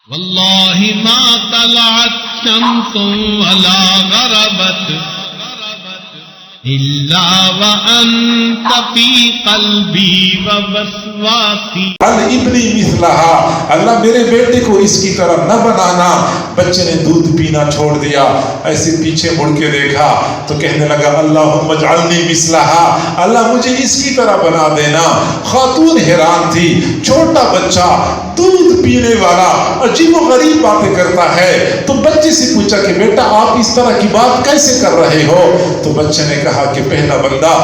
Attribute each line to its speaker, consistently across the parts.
Speaker 1: والله ما طلعت شمس ولا غربت إلا وأنت في قلبي ووسواسي.
Speaker 2: ابنی مثلہا، اللہ میرے بیٹے کو اس کی طرح نہ بنانا. بچے نے دودھ پینا چھوڑ دیا، ایسے پیچھے مڑ کے دیکھا تو کہنے لگا اللہم اجعلنی مثلہا، اللہ مجھے اس کی طرح بنا دینا. خاتون حیران تھی، چھوٹا بچہ دودھ پینے والا عجیب و غریب باتیں کرتا ہے. تو بچے سے پوچھا کہ بیٹا آپ اس طرح کی بات کیسے کر رہے ہو؟ تو بچے نے کہا کہ پہلا بندہ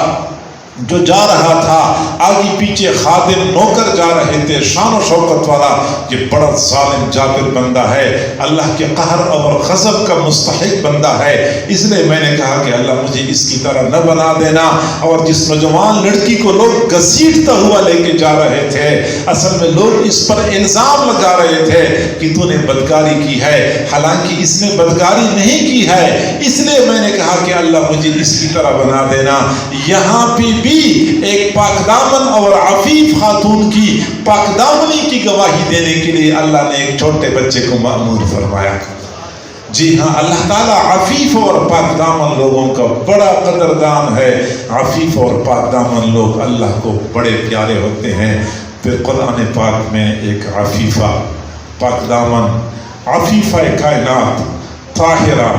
Speaker 2: جو جا رہا تھا، آگے پیچھے خادم نوکر جا رہے تھے، شان و شوکت والا، یہ بڑا ظالم جابر بندہ ہے، اللہ کے قہر اور غضب کا مستحق بندہ ہے، اس لیے میں نے کہا کہ اللہ مجھے اس کی طرح نہ بنا دینا. اور جس نوجوان لڑکی کو لوگ گھسیٹتا ہوا لے کے جا رہے تھے، اصل میں لوگ اس پر الزام لگا رہے تھے کہ تو نے بدکاری کی ہے، حالانکہ اس نے بدکاری نہیں کی ہے. اس لیے میں نے کہا کہ اللہ مجھے اس کی طرح بنا دینا. یہاں بھی ایک پاک دامن اور عفیف خاتون کی پاک دامنی کی گواہی دینے کے لیے اللہ نے ایک چھوٹے بچے کو مأمور فرمایا. جی ہاں، اللہ تعالیٰ عفیف اور پاک دامن لوگوں کا بڑا قدردان ہے. عفیف اور پاک دامن لوگ اللہ کو بڑے پیارے ہوتے ہیں. پھر قرآن پاک میں ایک عفیفہ، پاک دامن، عفیفہ کائنات، طاہرہ،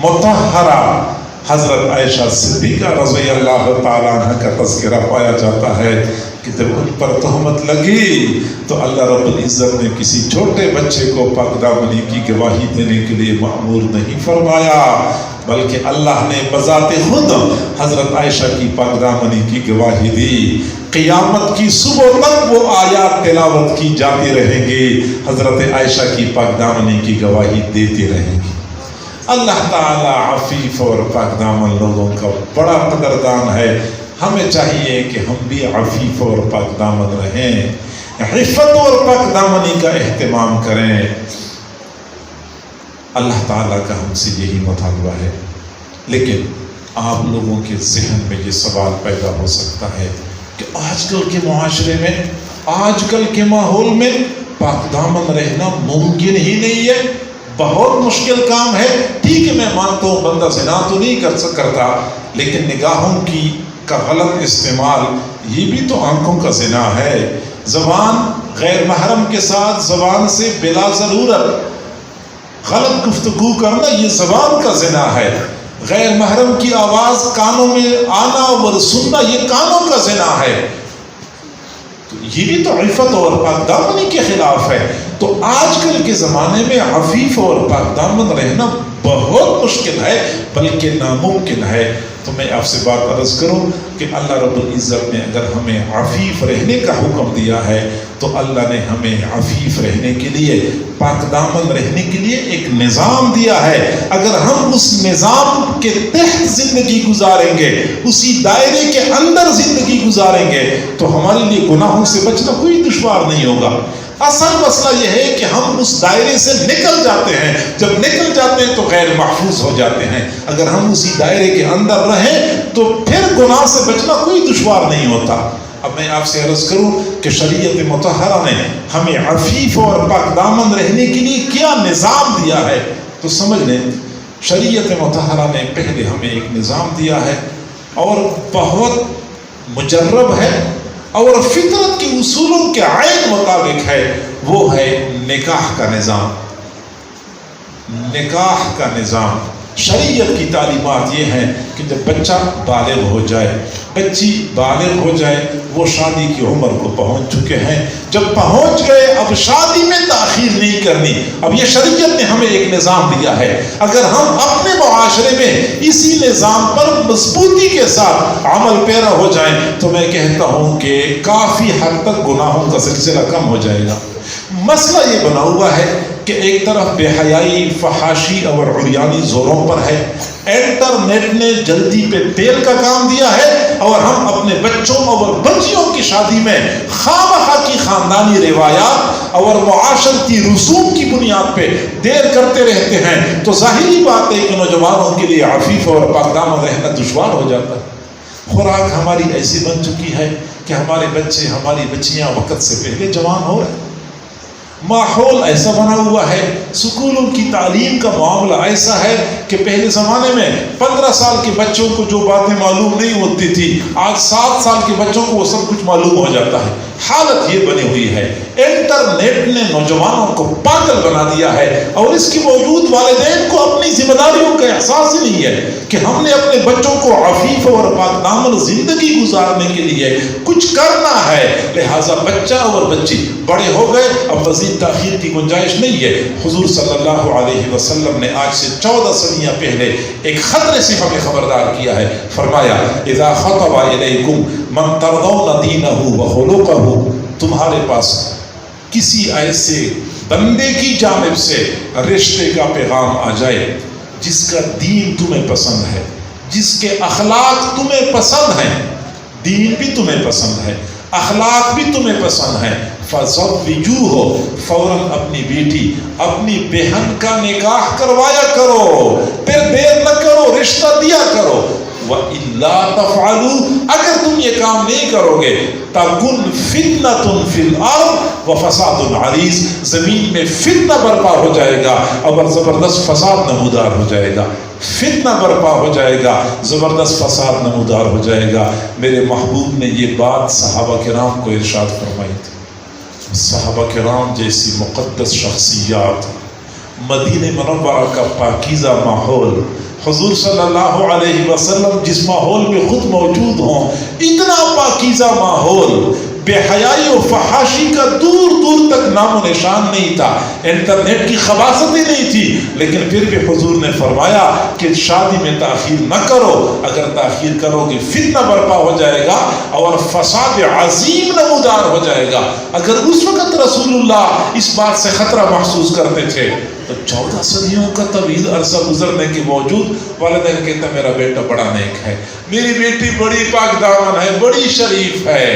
Speaker 2: مطہرہ حضرت عائشہ صدیقہ رضی اللہ تعالیٰ عنہ کا تذکرہ پایا جاتا ہے کہ جب ان پر تہمت لگی تو اللہ رب العزت نے کسی چھوٹے بچے کو پاک دامنی کی گواہی دینے کے لیے مأمور نہیں فرمایا، بلکہ اللہ نے بذات خود حضرت عائشہ کی پاک دامنی کی گواہی دی. قیامت کی صبح تک وہ آیات تلاوت کی جاتی رہیں گی، حضرت عائشہ کی پاک دامنی کی گواہی دیتی رہیں گی. اللہ تعالیٰ عفیف اور پاک دامن لوگوں کا بڑا قدردان ہے. ہمیں چاہیے کہ ہم بھی عفیف اور پاک دامن رہیں، عفت اور پاک دامنی کا اہتمام کریں. اللہ تعالیٰ کا ہم سے یہی مطالبہ ہے. لیکن آپ لوگوں کے ذہن میں یہ سوال پیدا ہو سکتا ہے کہ آج کل کے معاشرے میں، آج کل کے ماحول میں پاک دامن رہنا ممکن ہی نہیں ہے، بہت مشکل کام ہے. ٹھیک ہے، میں مانتا ہوں بندہ زنا تو نہیں کرتا، لیکن نگاہوں کا غلط استعمال یہ بھی تو آنکھوں کا زنا ہے. زبان غیر محرم کے ساتھ زبان سے بلا ضرورت غلط گفتگو کرنا یہ زبان کا زنا ہے. غیر محرم کی آواز کانوں میں آنا اور سننا یہ کانوں کا زنا ہے. تو یہ بھی تو عفت اور پاک دامنی کے خلاف ہے. تو آج کل کے زمانے میں عفیف اور پاک دامن رہنا بہت مشکل ہے، بلکہ ناممکن ہے. تو میں آپ سے بات عرض کروں کہ اللہ رب العزت نے اگر ہمیں عفیف رہنے کا حکم دیا ہے تو اللہ نے ہمیں عفیف رہنے کے لیے، پاک دامن رہنے کے لیے ایک نظام دیا ہے. اگر ہم اس نظام کے تحت زندگی گزاریں گے، اسی دائرے کے اندر زندگی گزاریں گے تو ہمارے لیے گناہوں سے بچنا کوئی دشوار نہیں ہوگا. اصل مسئلہ یہ ہے کہ ہم اس دائرے سے نکل جاتے ہیں، جب نکل جاتے ہیں تو غیر محفوظ ہو جاتے ہیں. اگر ہم اسی دائرے کے اندر رہیں تو پھر گناہ سے بچنا کوئی دشوار نہیں ہوتا. اب میں آپ سے عرض کروں کہ شریعت مطہرہ نے ہمیں عفیف اور پاک دامن رہنے کے لیے کیا نظام دیا ہے. تو سمجھ لیں، شریعت مطہرہ نے پہلے ہمیں ایک نظام دیا ہے اور بہت مجرب ہے اور فطرت کے اصولوں کے عین مطابق ہے. وہ ہے نکاح کا نظام. نکاح کا نظام، شریعت کی تعلیمات یہ ہیں کہ جب بچہ بالغ ہو جائے، بچی بالغ ہو جائے، وہ شادی کی عمر کو پہنچ چکے ہیں. جب پہنچ گئے اب شادی میں تاخیر نہیں کرنی. اب یہ شریعت نے ہمیں ایک نظام دیا ہے. اگر ہم اپنے معاشرے میں اسی نظام پر مضبوطی کے ساتھ عمل پیرا ہو جائیں تو میں کہتا ہوں کہ کافی حد تک گناہوں کا سلسلہ کم ہو جائے گا. مسئلہ یہ بنا ہوا ہے کہ ایک طرف بے حیائی، فحاشی اور عریانی زوروں پر ہے. انٹرنیٹ نے جلدی پہ تیل کا کام دیا ہے اور ہم اپنے بچوں اور بچیوں کی شادی میں خواہ کی خاندانی روایات اور معاشرتی رسوم کی بنیاد پہ دیر کرتے رہتے ہیں. تو ظاہری بات ہے کہ نوجوانوں کے لیے عفیف اور پاک دامن رہنا دشوار ہو جاتا ہے. خوراک ہماری ایسی بن چکی ہے کہ ہمارے بچے، ہماری بچیاں وقت سے پہلے جوان ہو رہے ہیں. ماحول ایسا بنا ہوا ہے، سکولوں کی تعلیم کا معاملہ ایسا ہے کہ پہلے زمانے میں 15 سال کے بچوں کو جو باتیں معلوم نہیں ہوتی تھی، آج 7 سال کے بچوں کو وہ سب کچھ معلوم ہو جاتا ہے۔ حالت یہ بنی ہوئی ہے، انٹرنیٹ نے نوجوانوں کو پاگل بنا دیا ہے، اور اس کے باوجود والدین کو اپنی ذمہ داریوں کا احساس ہی نہیں ہے کہ ہم نے اپنے بچوں کو عفیف اور پاک دامن زندگی گزارنے کے لیے کچھ کرنا ہے۔ لہٰذا بچہ اور بچی بڑے ہو گئے، اب مزید تاخیر کی گنجائش نہیں ہے۔ حضور صلی اللہ علیہ وسلم نے آج سے 14 صدیاں پہلے ایک خطرے سے ہمیں خبردار کیا ہے، فرمایا اذا خطب الیکم من ترضون دینہ وخلقہ، تمہارے پاس کسی ایسے بندے کی جانب سے رشتے کا پیغام آ جائے جس کا دین تمہیں پسند ہے، جس کے اخلاق تمہیں پسند ہیں، دین بھی تمہیں پسند ہے، اخلاق بھی تمہیں پسند ہے، فَزَوِّجُوهُ، فوراً اپنی بیٹی اپنی بہن کا نکاح کروایا کرو، پھر دیر نہ کرو، رشتہ دیا کرو۔ وَإِلَّا تَفْعَلُوا، اگر تم یہ کام نہیں کرو گے تَكُنْ فِتْنَةٌ فِي الْأَرْضِ وَفَسَادٌ عَرِيضٌ، زمین میں فتنہ برپا ہو جائے گا اور زبردست فساد نمودار ہو جائے گا، فتنہ برپا ہو جائے گا، زبردست فساد نمودار ہو جائے گا۔ میرے محبوب نے یہ بات صحابہ کرام کو ارشاد فرمائی تھی۔ صحابہ کرام جیسی مقدس شخصیات، مدینہ منورہ کا پاکیزہ ماحول، حضور صلی اللہ علیہ وسلم جس ماحول میں خود موجود ہوں، اتنا پاکیزہ ماحول، بے حیائی و فحاشی کا دور دور تک نام و نشان نہیں تھا، انٹرنیٹ کی خباثت ہی نہیں تھی، لیکن پھر بھی حضور نے فرمایا کہ شادی میں تاخیر نہ کرو، اگر تاخیر کرو گے فتنہ برپا ہو جائے گا اور فساد عظیم نمودار ہو جائے گا۔ اگر اس وقت رسول اللہ اس بات سے خطرہ محسوس کرتے تھے تو 14 صدیوں کا طویل عرصہ گزرنے کے باوجود والدین کہتا میرا بیٹا بڑا نیک ہے، میری بیٹی بڑی پاک دامن ہے، بڑی شریف ہے۔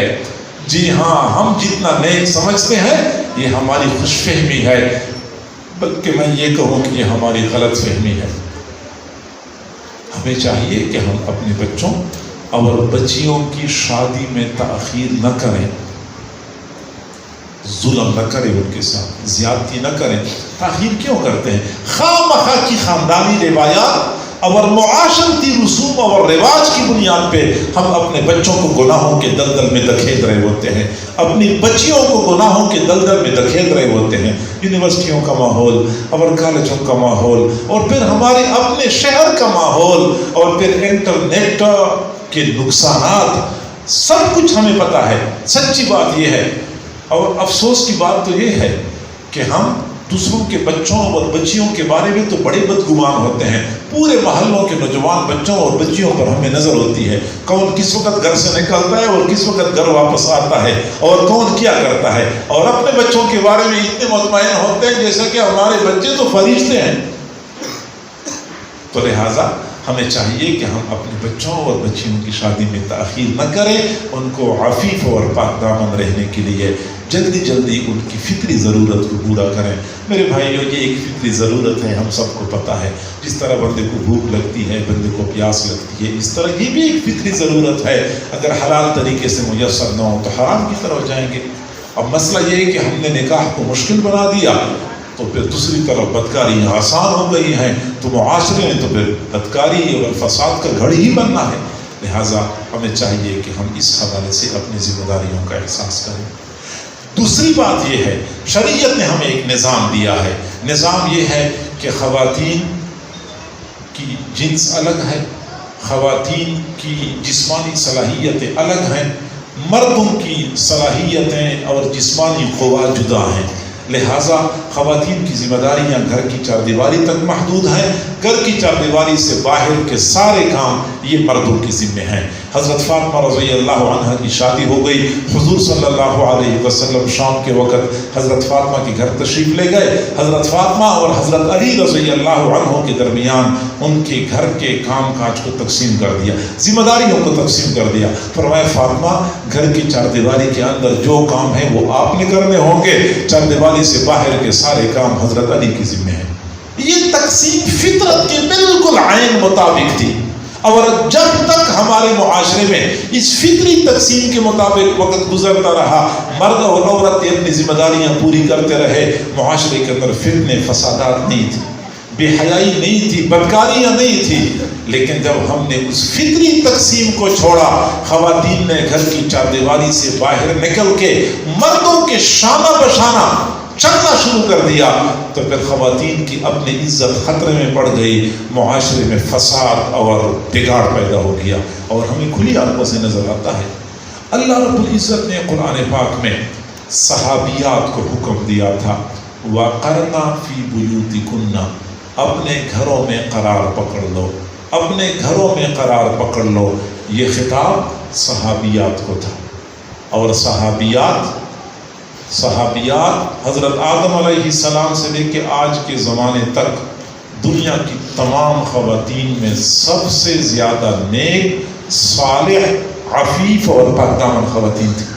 Speaker 2: جی ہاں، ہم جتنا نیک سمجھتے ہیں یہ ہماری خوش فہمی ہے، بلکہ میں یہ کہوں کہ یہ ہماری غلط فہمی ہے۔ ہمیں چاہیے کہ ہم اپنے بچوں اور بچیوں کی شادی میں تاخیر نہ کریں، ظلم نہ کریں، ان کے ساتھ زیادتی نہ کریں۔ تاخیر کیوں کرتے ہیں؟ خواہ مخواہ کی خاندانی روایات اور معاشرتی رسوم اور رواج کی بنیاد پہ ہم اپنے بچوں کو گناہوں کے دلدل میں دھکیل رہے ہوتے ہیں، اپنی بچیوں کو گناہوں کے دلدل میں دھکیل رہے ہوتے ہیں۔ یونیورسٹیوں کا ماحول اور کالجوں کا ماحول اور پھر ہمارے اپنے شہر کا ماحول اور پھر انٹرنیٹ کے نقصانات، سب کچھ ہمیں پتہ ہے۔ سچی بات یہ ہے اور افسوس کی بات تو یہ ہے کہ ہم دوسروں کے بچوں اور بچیوں کے بارے میں تو بڑے بدگمان ہوتے ہیں، پورے محلوں کے نوجوان بچوں اور بچیوں پر ہمیں نظر ہوتی ہے، کون کس وقت گھر سے نکلتا ہے اور کس وقت گھر واپس آتا ہے اور کون کیا کرتا ہے، اور اپنے بچوں کے بارے میں اتنے مطمئن ہوتے ہیں جیسا کہ ہمارے بچے تو فرشتے ہیں۔ تو لہٰذا ہمیں چاہیے کہ ہم اپنے بچوں اور بچیوں کی شادی میں تاخیر نہ کریں، ان کو عفیف اور پاک دامن رہنے کے لیے جلدی جلدی ان کی فطری ضرورت کو پورا کریں۔ میرے بھائیوں، یہ ایک فطری ضرورت ہے، ہم سب کو پتہ ہے۔ جس طرح بندے کو بھوک لگتی ہے، بندے کو پیاس لگتی ہے، اس طرح یہ بھی ایک فطری ضرورت ہے۔ اگر حلال طریقے سے میسر نہ ہو تو حرام کی طرف جائیں گے۔ اب مسئلہ یہ ہے کہ ہم نے نکاح کو مشکل بنا دیا تو پھر دوسری طرف بدکاری آسان ہو گئی ہے، تو معاشرے میں تو پھر بدکاری اور فساد کا گھڑ ہی بننا ہے۔ لہٰذا ہمیں چاہیے کہ ہم اس حوالے سے اپنی ذمہ داریوں کا احساس کریں۔ دوسری بات یہ ہے، شریعت نے ہمیں ایک نظام دیا ہے۔ نظام یہ ہے کہ خواتین کی جنس الگ ہے، خواتین کی جسمانی صلاحیتیں الگ ہیں، مردوں کی صلاحیتیں اور جسمانی قوا جدا ہیں۔ لہٰذا خواتین کی ذمہ داریاں گھر کی چار دیواری تک محدود ہیں، گھر کی چار دیواری سے باہر کے سارے کام یہ مردوں کی ذمہ ہیں۔ حضرت فاطمہ رضی اللہ عنہ کی شادی ہو گئی، حضور صلی اللہ علیہ وسلم شام کے وقت حضرت فاطمہ کے گھر تشریف لے گئے۔ حضرت فاطمہ اور حضرت علی رضی اللہ عنہ کے درمیان ان کے گھر کے کام کاج کو تقسیم کر دیا، ذمہ داریوں کو تقسیم کر دیا۔ فرمایا فاطمہ، گھر کی چار دیواری کے اندر جو کام ہیں وہ آپ نے کرنے ہوں گے، چار دیواری سے باہر کے سارے کام حضرت علی کی ذمہ ہیں۔ یہ تقسیم فطرت کے بالکل عین مطابق تھی۔ اور جب تک ہمارے معاشرے میں اس فطری تقسیم کے مطابق وقت گزرتا رہا، مرد اور عورت اپنی ذمہ داریاں پوری کرتے رہے، معاشرے کے اندر فتنے فسادات نہیں تھی، بے حیائی نہیں تھی، بدکاریاں نہیں تھی۔ لیکن جب ہم نے اس فطری تقسیم کو چھوڑا، خواتین نے گھر کی چاردیواری سے باہر نکل کے مردوں کے شانہ بشانہ چلنا شروع کر دیا، تو پھر خواتین کی اپنی عزت خطرے میں پڑ گئی، معاشرے میں فساد اور بگاڑ پیدا ہو گیا، اور ہمیں کھلی آنکھوں سے نظر آتا ہے۔ اللہ رب العزت نے قرآن پاک میں صحابیات کو حکم دیا تھا، وَقَرْنَا فِي بُيُوتِكُنَّ، اپنے گھروں میں قرار پکڑ لو، اپنے گھروں میں قرار پکڑ لو۔ یہ خطاب صحابیات کو تھا، اور صحابیات حضرت آدم علیہ السلام سے لے کے آج کے زمانے تک دنیا کی تمام خواتین میں سب سے زیادہ نیک، صالح، عفیف اور پاک دامن خواتین تھیں۔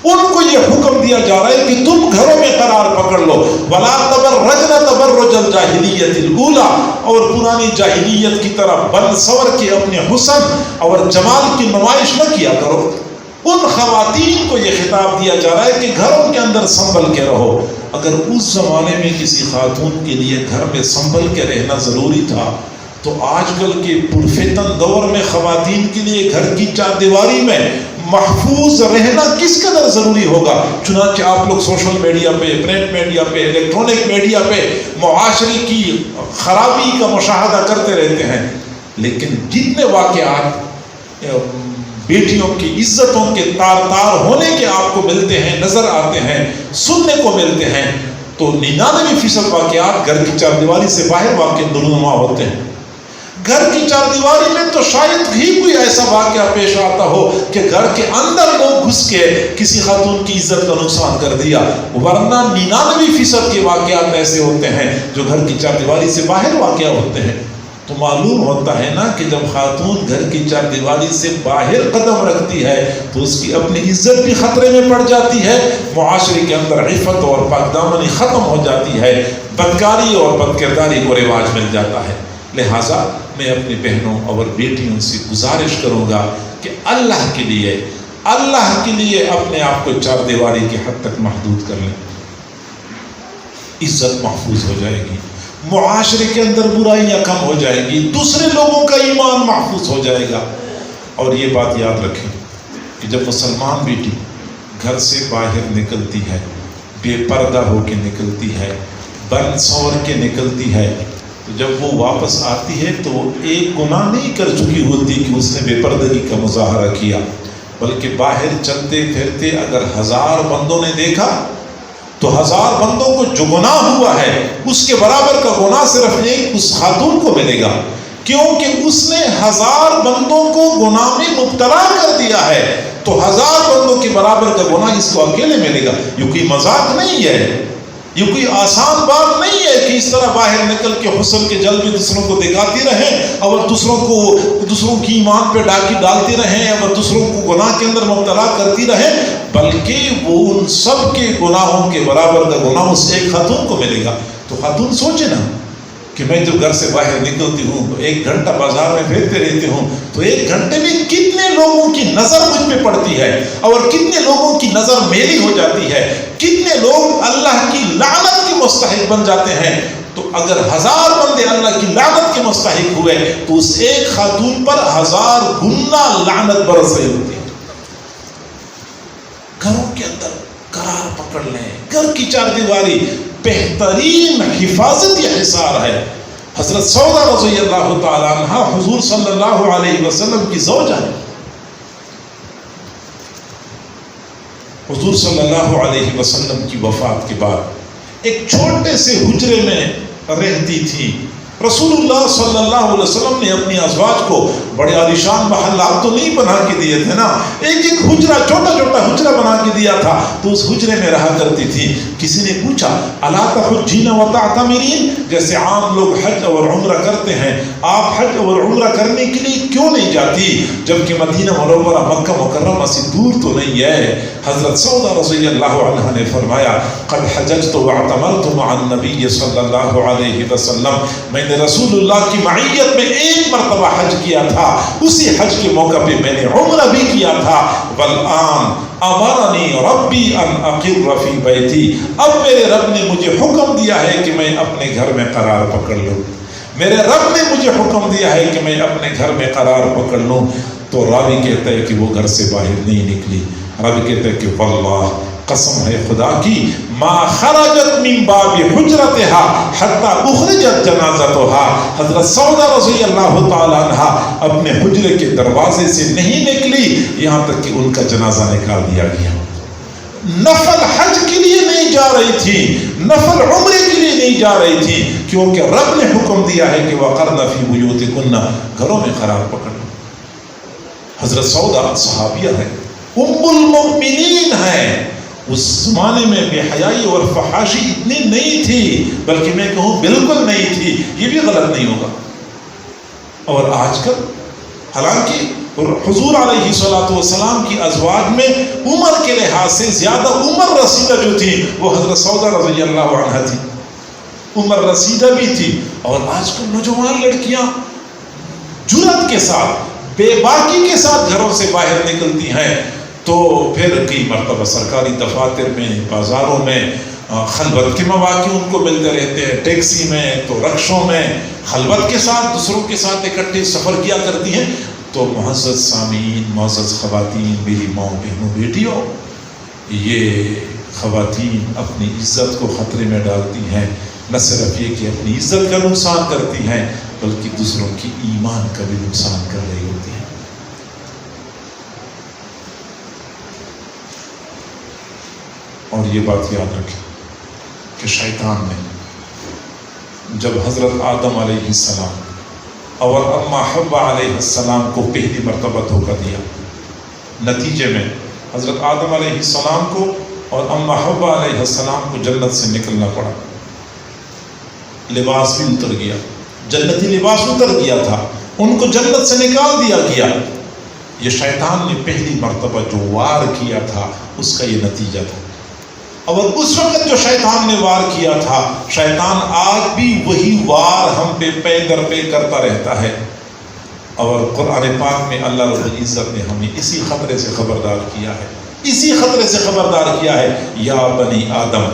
Speaker 2: ان کو یہ حکم دیا جا رہا ہے کہ تم گھروں میں قرار پکڑ لو، وَلَا تَبَرَّجْنَ تَبَرُّجَ الْجَاهِلِيَّةِ الْأُولَىٰ، اور پرانی جاہلیت کی طرح بن سور کے اپنے حسن اور جمال کی نمائش نہ کیا کرو۔ ان خواتین کو یہ خطاب دیا جا رہا ہے کہ گھروں کے اندر سنبھل کے رہو۔ اگر اس زمانے میں کسی خاتون کے لیے گھر میں سنبھل کے رہنا ضروری تھا، تو آج کل کے پرفتن دور میں خواتین کے لیے گھر کی چار دیواری میں محفوظ رہنا کس قدر ضروری ہوگا۔ چنانچہ آپ لوگ سوشل میڈیا پہ، پرنٹ میڈیا پہ، الیکٹرانک میڈیا پہ معاشرے کی خرابی کا مشاہدہ کرتے رہتے ہیں، لیکن جتنے واقعات بیٹیوں کی عزتوں کے تار تار ہونے کے آپ کو ملتے ہیں، نظر آتے ہیں، سننے کو ملتے ہیں، تو 99% واقعات گھر کی چار دیواری سے باہر واقع نما ہوتے ہیں۔ گھر کی چار دیواری میں تو شاید ہی کوئی ایسا واقعہ پیش آتا ہو کہ گھر کے اندر لوگ گھس کے کسی خاتون کی عزت کا نقصان کر دیا، ورنہ 99% کے واقعات ایسے ہوتے ہیں جو گھر کی چار دیواری سے باہر واقع ہوتے ہیں۔ تو معلوم ہوتا ہے نا کہ جب خاتون گھر کی چار دیواری سے باہر قدم رکھتی ہے تو اس کی اپنی عزت بھی خطرے میں پڑ جاتی ہے، معاشرے کے اندر عفت اور پاک دامنی ختم ہو جاتی ہے، بدکاری اور بدکرداری کو رواج مل جاتا ہے۔ لہٰذا میں اپنی بہنوں اور بیٹیوں سے گزارش کروں گا کہ اللہ کے لیے اپنے آپ کو چار دیواری کی حد تک محدود کر لیں، عزت محفوظ ہو جائے گی، معاشرے کے اندر برائیاں کم ہو جائیں گی، دوسرے لوگوں کا ایمان محفوظ ہو جائے گا۔ اور یہ بات یاد رکھیں کہ جب مسلمان بیٹی گھر سے باہر نکلتی ہے، بے پردہ ہو کے نکلتی ہے، بن سور کے نکلتی ہے، تو جب وہ واپس آتی ہے تو وہ ایک گناہ نہیں کر چکی ہوتی کہ اس نے بے پردگی کا مظاہرہ کیا، بلکہ باہر چلتے پھرتے اگر 1000 بندوں نے دیکھا تو 1000 بندوں کو جو گناہ ہوا ہے اس کے برابر کا گناہ صرف ایک اس خاتون کو ملے گا، کیونکہ اس نے 1000 بندوں کو گناہ میں مبتلا کر دیا ہے، تو 1000 بندوں کے برابر کا گناہ اس کو اکیلے ملے گا۔ یہ کوئی مذاق نہیں ہے، یہ کوئی آسان بات نہیں ہے کہ اس طرح باہر نکل کے حسن کے جلوے دوسروں کو دکھاتی رہیں اور دوسروں کی ایمان پہ ڈاکی ڈالتی رہیں اور دوسروں کو گناہ کے اندر مبتلا کرتی رہیں، بلکہ وہ ان سب کے گناہوں کے برابر کا گناہ اس ایک خاتون کو ملے گا۔ تو خاتون سوچے نا کہ میں جب گھر سے باہر نکلتی ہوں تو 1 گھنٹہ بازار میں پھرتے رہتی ہوں، تو 1 گھنٹے میں کتنے لوگوں کی نظر مجھ پہ پڑتی ہے اور کتنے لوگوں کی نظر میری ہو جاتی ہے، کتنے لوگ اللہ کی لعنت کے مستحق بن جاتے ہیں۔ تو اگر 1000 بندے اللہ کی لعنت کے مستحق ہوئے تو اس ایک خاتون پر 1000 گنا لعنت برس رہی ہوتی ہے۔ گھروں کے اندر قرار پکڑ لیں، گھر کی چار دیواری بہترین حفاظت یا حصار ہے۔ حضرت سودا رضی اللہ تعالیٰ عنہ حضور صلی اللہ علیہ وسلم کی زوجہ ہے۔ حضور صلی اللہ علیہ وسلم کی وفات کے بعد ایک چھوٹے سے حجرے میں رہتی تھی۔ رسول اللہ صلی اللہ علیہ وسلم نے اپنی ازواج کو بڑے عالیشان محلات تو نہیں بنا کے دیے تھے نا، ایک حجرہ، چھوٹا حجرہ بنا کے دیا تھا، تو اس حجرے میں رہا کرتی تھی۔ کسی نے پوچھا الا تحجین وتعتمرین، جیسے عام لوگ حج اور عمرہ کرتے ہیں، آپ حج اور عمرہ کرنے کے لیے کیوں نہیں جاتی جبکہ مدینہ منورہ مکہ مکرمہ سے دور تو نہیں ہے؟ حضرت سودا رضی اللہ عنہ نے فرمایا قد حججت واعتمرت مع النبی صلی اللہ علیہ وسلم، میں میں نے رسول اللہ کی معیت میں ایک مرتبہ حج کیا تھا، اسی حج کے موقع پہ میں نے عمرہ بھی کیا تھا. والآن امرنی ربی ان اقر فی بیتی، اب میرے رب نے مجھے حکم دیا ہے کہ میں اپنے گھر میں قرار پکڑ لوں. میرے رب نے مجھے حکم دیا ہے کہ میں اپنے گھر میں قرار پکڑ لوں. تو راوی کہتا ہے کہ وہ گھر سے باہر نہیں نکلی. راوی کہتا ہے کہ واللہ، قسم ہے خدا کی، ما خرجت من باب حجرتها حتی اخرجت جنازتها، حضرت سودا رضی اللہ تعالی عنہ اپنے حجرے کے دروازے سے نہیں نکلی یہاں تک کہ ان کا جنازہ نکال دیا گیا. نفل حج کے لیے نہیں جا رہی تھی، نفل عمرے کے لیے نہیں جا رہی تھی، کیونکہ رب نے حکم دیا ہے کہ وقرن فی بیوتکن، گھروں میں قرار پکڑ. حضرت سودا صحابیہ ہے، ام المؤمنین ہے. اس زمانے میں بے حیائی اور فحاشی اتنی نہیں تھی، بلکہ میں کہوں بالکل نہیں تھی، یہ بھی غلط نہیں ہوگا. اور آج کل حالانکہ حضور علیہ الصلوۃ والسلام کی ازواج میں عمر کے لحاظ سے زیادہ عمر رسیدہ جو تھی وہ حضرت سودا رضی اللہ عنہا تھی، عمر رسیدہ بھی تھی. اور آج کل نوجوان لڑکیاں جرأت کے ساتھ، بے باکی کے ساتھ گھروں سے باہر نکلتی ہیں، تو پھر کئی مرتبہ سرکاری دفاتر میں، بازاروں میں خلوت کے مواقع ان کو ملتے رہتے ہیں، ٹیکسی میں تو رکشوں میں خلوت کے ساتھ دوسروں کے ساتھ اکٹھے سفر کیا کرتی ہیں. تو معزز سامعین، معزز خواتین، میری ماں، بہنوں، بیٹیوں، یہ خواتین اپنی عزت کو خطرے میں ڈالتی ہیں. نہ صرف یہ کہ اپنی عزت کا نقصان کرتی ہیں بلکہ دوسروں کی ایمان کا بھی نقصان کر رہی ہوتی ہیں. اور یہ بات یاد رکھیں کہ شیطان نے جب حضرت آدم علیہ السلام اور اما حوا علیہ السلام کو پہلی مرتبہ دھوکہ دیا، نتیجے میں حضرت آدم علیہ السلام کو اور اما حوا علیہ السلام کو جنت سے نکلنا پڑا. لباس بھی اتر گیا، جنتی لباس اتر گیا تھا، ان کو جنت سے نکال دیا گیا. یہ شیطان نے پہلی مرتبہ جو وار کیا تھا اس کا یہ نتیجہ تھا. اور اس وقت جو شیطان نے وار کیا تھا، شیطان آج بھی وہی وار ہم پہ پے در پے کرتا رہتا ہے. اور قرآن پاک میں اللہ رب العزت نے ہمیں اسی خطرے سے خبردار کیا ہے، اسی خطرے سے خبردار کیا ہے. یا بنی آدم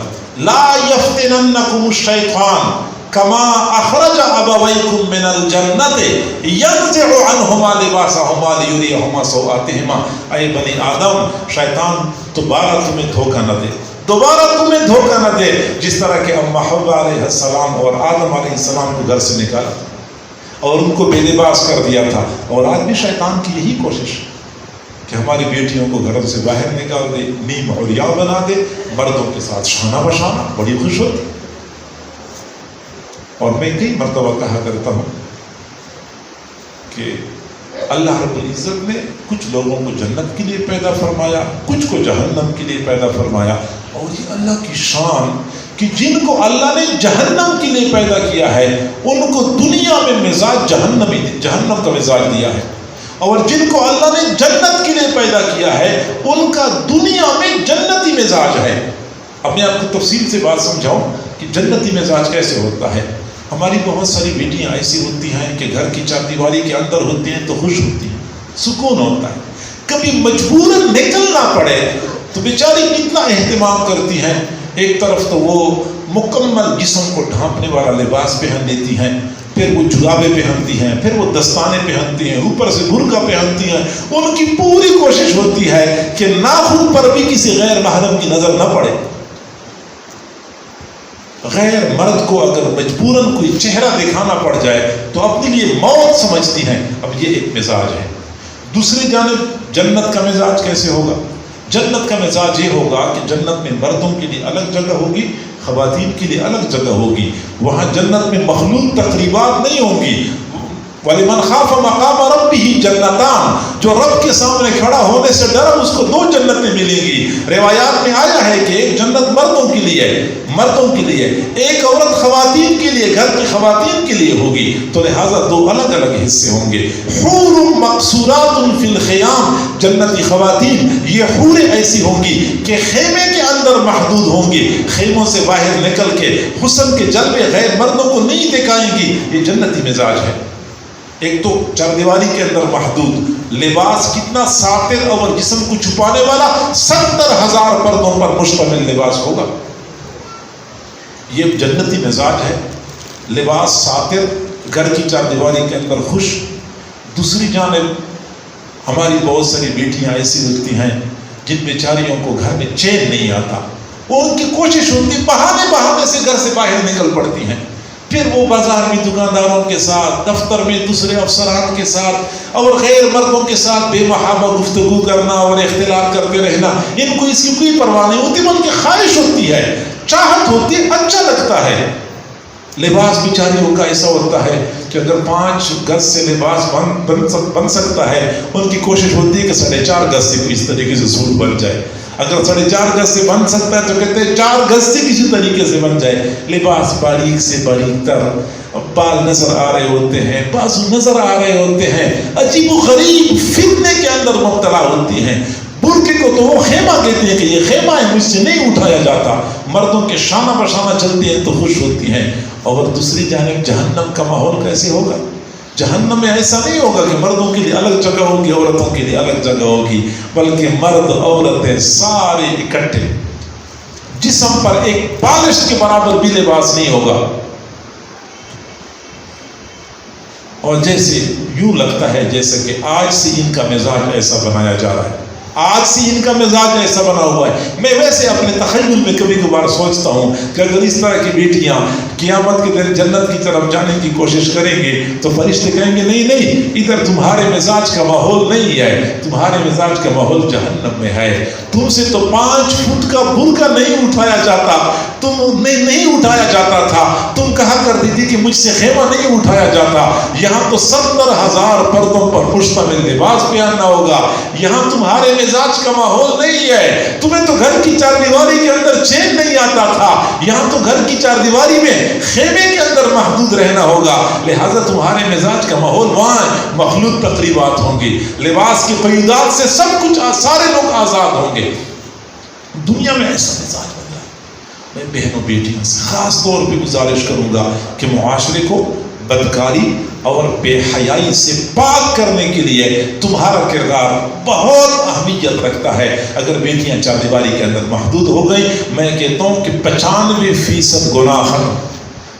Speaker 2: لا یفتننکم الشیطان کما اخرج ابویکم من الجنت ینزع عنہما لباسہما لیریہما سوآتہما. اے بنی آدم، شیطان دوبارہ تمہیں دھوکہ نہ دے، دوبارہ تمہیں دھوکہ نہ دے جس طرح کہ اما حوا علیہ السلام اور آدم علیہ السلام کو گھر سے نکالا اور ان کو بے لباس کر دیا تھا. اور آج بھی شیطان کی یہی کوشش کہ ہماری بیٹیوں کو گھروں سے باہر نکال دے، نیم عریاں بنا دے، مردوں کے ساتھ شانہ بشانہ، بڑی خوش ہوتی. اور میں کئی مرتبہ کہا کرتا ہوں کہ اللہ رب العزت نے کچھ لوگوں کو جنت کے لیے پیدا فرمایا، کچھ کو جہنم کے لیے پیدا فرمایا. اور یہ اللہ کی شان کہ جن کو اللہ نے جہنم کے لیے پیدا کیا ہے ان کو دنیا میں مزاج جہنم کا مزاج دیا ہے، اور جن کو اللہ نے جنت کے لیے پیدا کیا ہے ان کا دنیا میں جنتی مزاج ہے. اب میں آپ کو تفصیل سے بات سمجھاؤں کہ جنتی مزاج کیسے ہوتا ہے. ہماری بہت ساری بیٹیاں ایسی ہوتی ہیں کہ گھر کی چاردیواری کے اندر ہوتی ہیں تو خوش ہوتی ہیں، سکون ہوتا ہے. کبھی مجبوراً نکلنا پڑے تو بیچاری اتنا اہتمام کرتی ہیں. ایک طرف تو وہ مکمل جسم کو ڈھانپنے والا لباس پہن لیتی ہیں، پھر وہ جرابیں پہنتی ہیں، پھر وہ دستانے پہنتی ہیں، اوپر سے برقع پہنتی ہیں. ان کی پوری کوشش ہوتی ہے کہ ناخن پر بھی کسی غیر محرم کی نظر نہ پڑے. غیر مرد کو اگر مجبوراً کوئی چہرہ دکھانا پڑ جائے تو اپنے لیے موت سمجھتی ہیں. اب یہ ایک مزاج ہے. دوسری جانب جنت کا مزاج کیسے ہوگا؟ جنت کا مزاج یہ ہوگا کہ جنت میں مردوں کے لیے الگ جگہ ہوگی، خواتین کے لیے الگ جگہ ہوگی. وہاں جنت میں مخلوط تقریبات نہیں ہوں گی. وَلِمَنْ خَافَ مَقَامَ رَبِّهِ جَنَّتَانِ، جو رب کے سامنے کھڑا ہونے سے ڈرا اس کو 2 جنتیں ملیں گی۔ روایات میں آیا ہے کہ ایک جنت مردوں کے لیے، ایک عورت خواتین کے لیے، گھر کی خواتین کے لیے ہوگی، تو لہٰذا 2 الگ الگ حصے ہوں گے۔ حور مقصورات فی الخیام، جنتی خواتین یہ حوریں ایسی ہوں گی کہ خیمے کے اندر محدود ہوں گی، خیموں سے باہر نکل کے حسن کے جلوے غیر مردوں کو نہیں دکھائیں گی۔ یہ جنتی مزاج ہے۔ ایک تو چاردیواری کے اندر محدود، لباس کتنا ساتر اور جسم کو چھپانے والا، 70,000 پردوں پر مشتمل لباس ہوگا۔ یہ جنتی مزاج ہے، لباس ساتر، گھر کی چاردیواری کے اندر خوش۔ دوسری جانب ہماری بہت ساری بیٹیاں ایسی ہوتی ہیں جن بیچاریوں کو گھر میں چین نہیں آتا، وہ ان کی کوشش ہوتی بہانے سے گھر سے باہر نکل پڑتی ہیں، پھر وہ بازار میں دکانداروں کے ساتھ، دفتر میں دوسرے افسران کے ساتھ اور غیر مردوں کے ساتھ بے محابہ گفتگو کرنا اور اختلاط کرتے رہنا، ان کو اس کی کوئی پرواہ نہیں ہوتی، بلکہ خواہش ہوتی ہے، چاہت ہوتی ہے، اچھا لگتا ہے۔ لباس بیچاریوں کا ایسا ہوتا ہے کہ اگر 5 گز سے لباس بن سکتا ہے، ان کی کوشش ہوتی ہے کہ 4.5 گز سے اس طریقے سے سوٹ بن جائے۔ اگر 4.5 گز سے بن سکتا ہے تو کہتے ہیں 4 گز سے کسی طریقے سے بن جائے۔ لباس باریک سے باریک تر، بال نظر آ رہے ہوتے ہیں، بازو نظر آ رہے ہوتے ہیں، عجیب و غریب فتنے کے اندر مبتلا ہوتی ہیں۔ برقعے کو تو وہ خیمہ کہتے ہیں کہ یہ خیمہ ہے، مجھ سے نہیں اٹھایا جاتا، مردوں کے شانہ بشانہ چلتی ہیں تو خوش ہوتی ہیں۔ اور دوسری جانب جہنم کا ماحول کیسے ہوگا؟ جہنم میں ایسا نہیں ہوگا کہ مردوں کے لیے الگ جگہ ہوگی، عورتوں کے لیے الگ جگہ ہوگی، بلکہ مرد عورتیں سارے اکٹھے، جسم پر ایک بالش کے برابر بھی لباس نہیں ہوگا۔ اور جیسے یوں لگتا ہے جیسے کہ آج سے ان کا مزاج ایسا بنایا جا رہا ہے، آج سے ان کا مزاج ایسا بنا ہوا ہے۔ میں ویسے اپنے تخیل میں کبھی کبھار سوچتا ہوں کہ اگر اس طرح کی بیٹیاں قیامت کے دن جنت کی طرف جانے کی کوشش کریں گے تو فرشتے کہیں گے نہیں، ادھر تمہارے مزاج کا ماحول نہیں ہے، تمہارے مزاج کا ماحول جہنم میں ہے۔ تم سے تو 5 فٹ کا برقع نہیں اٹھایا جاتا، نہیں اٹھایا جاتا تھا، تم کہا کرتی تھی کہ مجھ سے خیمہ نہیں اٹھایا جاتا۔ یہاں تو 70,000 پردوں پر مشتمل لباس پہننا ہوگا، یہاں تمہارے مزاج کا ماحول نہیں ہے، تمہیں تو گھر کی چاردیواری کے اندر چین نہیں آتا تھا، یہاں تو گھر کی چاردیواری میں خیمے کے اندر محدود رہنا ہوگا، لہذا تمہارے مزاج کا ماحول وہاں مخلوط تقریبات ہوں گی، لباس کی قیودات سے سب کچھ سارے لوگ آزاد ہوں گے۔ دنیا میں ایسا مزاج بن رہا ہے۔ میں بہنوں بیٹیوں سے خاص طور پہ گزارش کروں گا کہ معاشرے کو بدکاری اور بے حیائی سے پاک کرنے کے لیے تمہارا کردار بہت اہمیت رکھتا ہے۔ اگر بیٹیاں چاردیواری کے اندر محدود ہو گئی، میں کہتا ہوں کہ 95% گناہ ختم،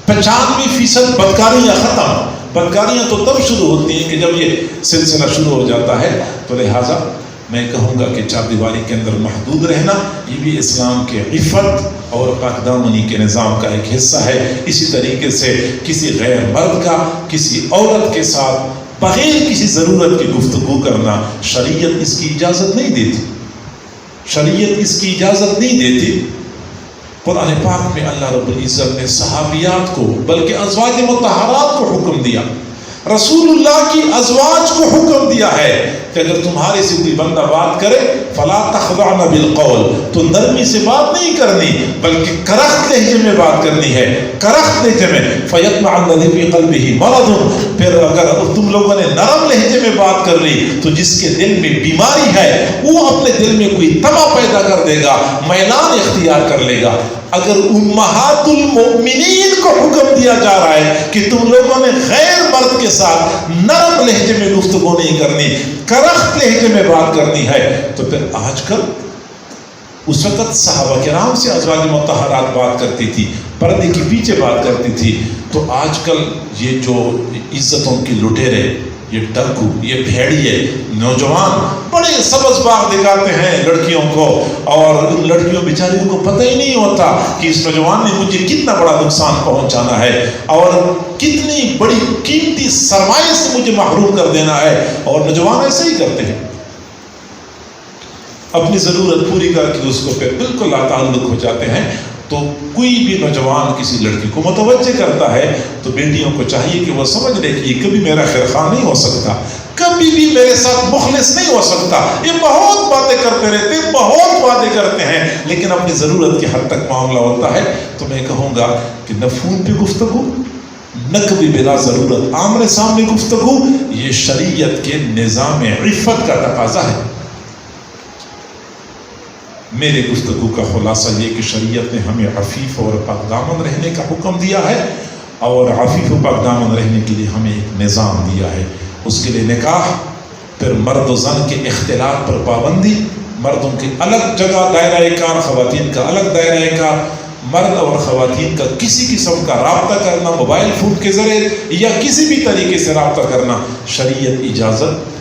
Speaker 2: 95% بدکاریاں ختم۔ بدکاریاں تو تب شروع ہوتی ہیں کہ جب یہ سلسلہ شروع ہو جاتا ہے، تو لہٰذا میں کہوں گا کہ چاردیواری کے اندر محدود رہنا یہ بھی اسلام کے عفت اور پاک دامنی کے نظام کا ایک حصہ ہے۔ اسی طریقے سے کسی غیر مرد کا کسی عورت کے ساتھ بغیر کسی ضرورت کی گفتگو کرنا شریعت اس کی اجازت نہیں دیتی، شریعت اس کی اجازت نہیں دیتی۔ قرآن پاک میں اللہ رب العزت نے صحابیات کو بلکہ ازواج مطہرات کو حکم دیا، رسول اللہ کی ازواج کو حکم دیا ہے کہ اگر تمہارے سے کوئی بندہ بات کرے فلا تخضعن بالقول، تو نرمی سے بات نہیں کرنی بلکہ کرخت لہجے میں بات کرنی ہے، کرخت لہجے میں۔ فیطمع الذی فی قلبہ مرض، پھر اگر تم لوگوں نے نرم لہجے میں بات کر لی تو جس کے دل میں بیماری ہے وہ اپنے دل میں کوئی تما پیدا کر دے گا، میلان اختیار کر لے گا۔ اگر امہات المؤمنین کو حکم دیا جا رہا ہے کہ تم لوگوں نے غیر مرد کے ساتھ نرم لہجے میں گفتگو نہیں کرنی، کرخت لہجے میں بات کرنی ہے، تو پھر آج کل اس وقت صحابہ کرام سے ازواج مطہرات بات کرتی تھی، پردے کے پیچھے بات کرتی تھی، تو آج کل یہ جو عزتوں کی لٹیرے، یہ ڈاکو، یہ بھیڑیے نوجوان بڑے سبز باغ دکھاتے ہیں لڑکیوں کو، اور ان لڑکیوں بیچاریوں کو پتہ ہی نہیں ہوتا کہ اس نوجوان نے مجھے کتنا بڑا نقصان پہنچانا ہے اور کتنی بڑی قیمتی سرمایہ سے مجھے محروم کر دینا ہے۔ اور نوجوان ایسے ہی کرتے ہیں، اپنی ضرورت پوری کر کے اس کو پھر بالکل لا تعلق ہو جاتے ہیں۔ تو کوئی بھی نوجوان کسی لڑکی کو متوجہ کرتا ہے تو بیٹیوں کو چاہیے کہ وہ سمجھ لے کہ یہ کبھی میرا خیر خواہ نہیں ہو سکتا، کبھی بھی میرے ساتھ مخلص نہیں ہو سکتا، یہ بہت باتیں کرتے رہتے ہیں، بہت باتیں کرتے ہیں، لیکن اپنی ضرورت کی حد تک معاملہ ہوتا ہے۔ تو میں کہوں گا کہ نہ فون پہ گفتگو، نہ کبھی بلا ضرورت آمنے سامنے گفتگو، یہ شریعت کے نظام عفت کا تقاضا ہے۔ میرے گفتگو کا خلاصہ یہ کہ شریعت نے ہمیں عفیف اور پاک دامن رہنے کا حکم دیا ہے، اور عفیف و پاک دامن رہنے کے لیے ہمیں ایک نظام دیا ہے۔ اس کے لیے نکاح، پھر مرد و زن کے اختلاط پر پابندی، مردوں کے الگ جگہ دائرہ کار، خواتین کا الگ دائرہ کار، مرد اور خواتین کا کسی قسم کا رابطہ کرنا موبائل فون کے ذریعے یا کسی بھی طریقے سے رابطہ کرنا شریعت اجازت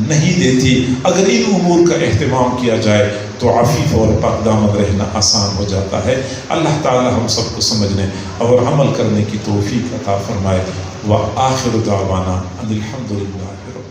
Speaker 2: نہیں دیتی۔ اگر ان امور کا اہتمام کیا جائے تو عفیف اور پاک دامن رہنا آسان ہو جاتا ہے۔ اللہ تعالی ہم سب کو سمجھنے اور عمل کرنے کی توفیق عطا فرمائے۔ وآخر دعوانا ان الحمد للہ رب